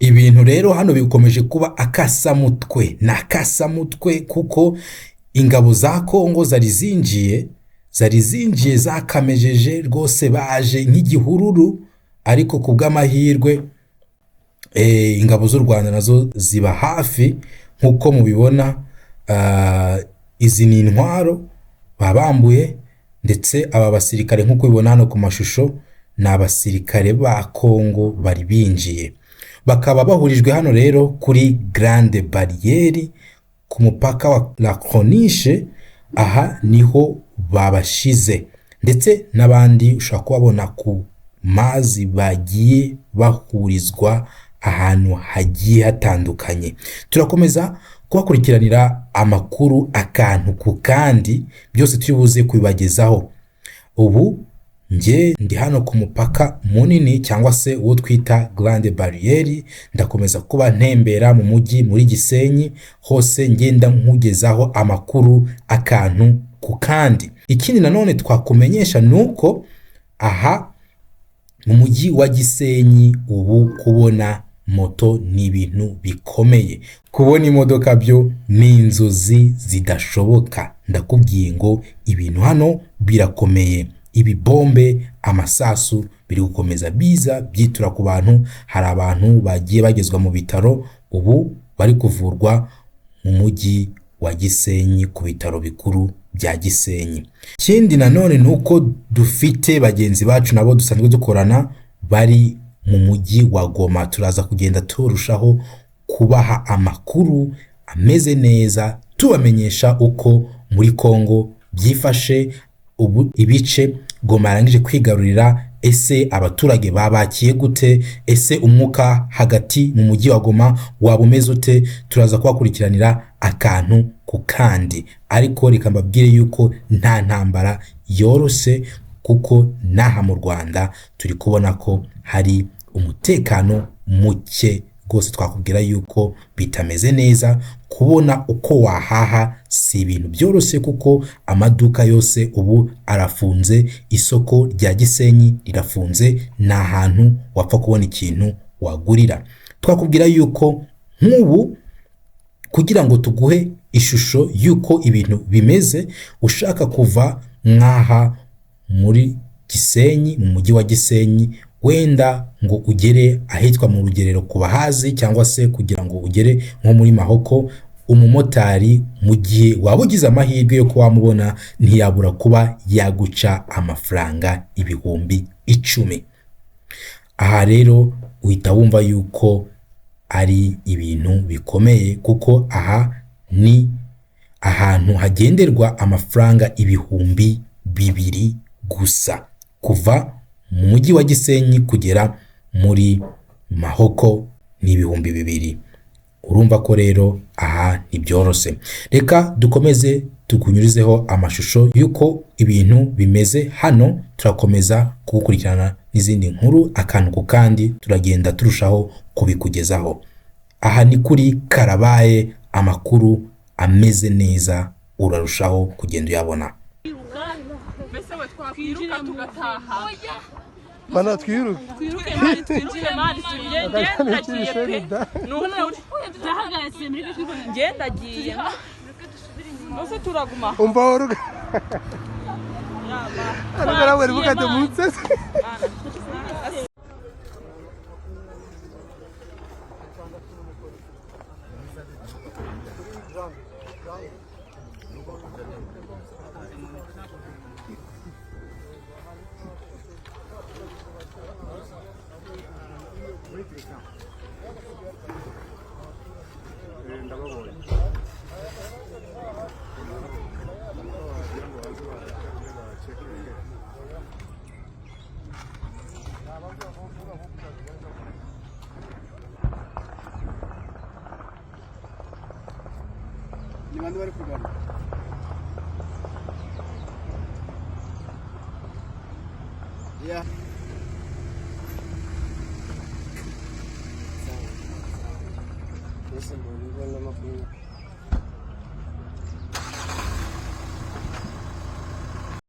ibintu rero hano bikomeje kuba akasamutwe n'akasamutwe kuko ingabo za Kongo zari zinjiye zakamejeje rwose baje nk'igihururu ariko kubw'amahirwe ingabo z'u Rwanda nazo ziba hafi nkuko mubibona. Izi ni intwaro babambuye ndetse aba basirikare nkuko bibona hano ku mashusho ni abasirikare ba Kongo bari binjiye, bakaba bahurijwe hano rero kuri Grande Barriere ku mupaka wa La Corniche. Aha niho babashize ndetse n'abandi ushaka kubabona ku mazi bagiye bahurizwa ahantu hagiye hatandukanye. Turakomeza kubakurikiranira amakuru akantu ku kandi byose turibuze kubibagezaho. Ubu nge ndi hano ku mupaka munini cyangwa se uwo twita Grande Barriere, ndakomeza kuba ntembera mu mujyi muri Gisenyi hose ngenda nkugezaho amakuru akantu ku kandi. Ikindi nanone twakumenyesha nuko aha mu mujyi wa Gisenyi ubu kubona moto ni ibintu bikomeye, kubona imodoka byo ni inzozi zidashoboka. Ndakubwiye ngo ibintu hano birakomeye, ibibombe amasasu biri gukomeza biza byitura ku bantu. Hari abantu bagiye bagezwa mu bitaro ubu bari kuvurwa mu mujyi wa Gisenyi ku bitaro bikuru bya Gisenyi. Ikindi nanone nuko dufite bagenzi bacu nabo dusanzwe dukorana bari mu mujyi wa Goma. Turaza kugenda turushaho kubaha amakuru ameze neza tubamenyesha uko muri Kongo byifashe ubu ibice Goma yarangije kwigarurira. Ese abaturage babakiye gute? Ese umwuka hagati mu mujyi wa Goma waba umeze ute? Turaza kubakurikiranira akantu ku kandi, ariko reka mbabwire yuko nta ntambara yorose kuko naha mu Rwanda turi kubona ko hari umutekano muke rwose. Twakubwira yuko bitameze neza, kubona uko wahaha si ibintu byoroshye kuko amaduka yose ubu arafunze, isoko rya Gisenyi rirafunze, nta hantu wapfa kubona ikintu wagurira. Twakubwira yuko nk'ubu kugira ngo tuguhe ishusho yuko ibintu bimeze, ushaka kuva nkaha muri Gisenyi mu mujyi wa Gisenyi wenda ngo ugere ahitwa mu Rugerero ku bahazi cyangwa se kugira ngo ugere nko muri Mahoko, umumotari mu gihe waba ugize amahirwe yo kuba wamubona ntiyabura kuba yaguca amafaranga 10,000. Aha rero uhita wumva yuko ari ibintu bikomeye kuko aha ni ahantu hagenderwa amafaranga 2,000 gusa kuva mu mujyi wa Gisenyi kugera muri Mahoko ni 2,000. Urumva ko rero aha ntibyorose. Reka dukomeze tukunyurizeho amashusho yuko ibintu bimeze hano. Turakomeza kugukurikirana n'izindi nkuru akantu ku kandi turagenda turushaho kubikugezaho. Aha ni kuri Karabaye, amakuru ameze neza urarushaho kugenda uyabona. Bana twiruke mani tugende ndagiye nose turaguma umva woruga arugara bari bukate munsi ni bandi bari kugana ya Ese mbona makuru